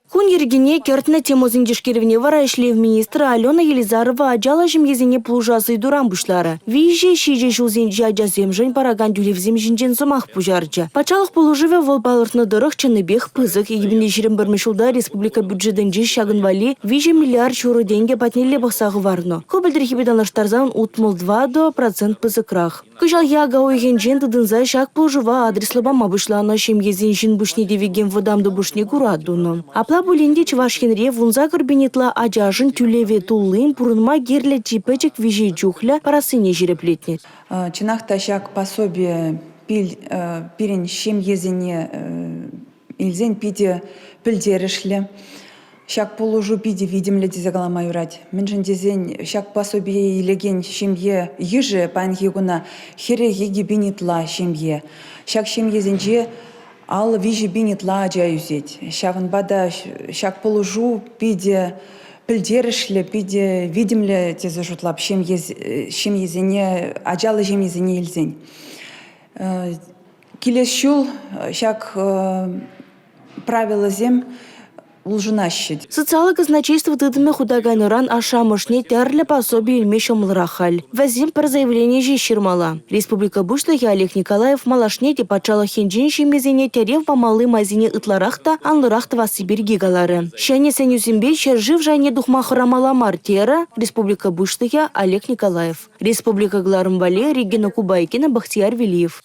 Хун ергене кертна темозиндишкеревне вара ишлев министра Алена Елизарова ажала жемгезине плужасы дуран бушлары. Виже шиже жулзин жаджа земжен параган дюлевзем жинжен сомах пужарджа. Пачалық полужыве вол балыртны дырық чыныбех пызык егібіне жирен бірмешулда республика бюджетен жи шагын вали виже миллиард шуру деньги патнеле бақсағы варно. Көбілдір хибеданыштарзан утмыл 2% пызыкрах. Кыжал яга ойген жен тыдынза шак полжыва адреслыба мабышлана шемгезин жин бушне девеген водамды бушне курадуну. Апла буленде чывашкенре вунза кырбенетла ажажын тюлеве туллын пурынма герле чипечек вижи джухля парасыне жиреплетнет. Чинахта шак пособие пирин шемгезине илзен пиде пильдерешле. Шак положу пиде видимле дизагалама юрать. Менжен дизен шак пособие илеген шемье еже панхигуна хере еги бинитла шемье. Шак шемьезенже ал вижи бинитла ажаюзет. Шаван бада шак положу пиде пильдерешле пиде видимле тезажутлап шемьезене ажалы шемьезене илзен. Килес шул шак правила зем улжынащит. Социалы казначейство тыдыме худаганыран ашамышне тярле пособие илмешом лрахаль. Вазим про заявление же ширмала. Республика Бушлахи Олег Николаев малашнете пачала хенджин шемезене терев помалы мазине ытларахта анлырахта Васибирь гигалары. Шане сенюзимбе чержив жане духма храмала мартера. Республика Бушлахи Олег Николаев. Республика Гларымбале Регина Кубайкина Бахтияр Велиев.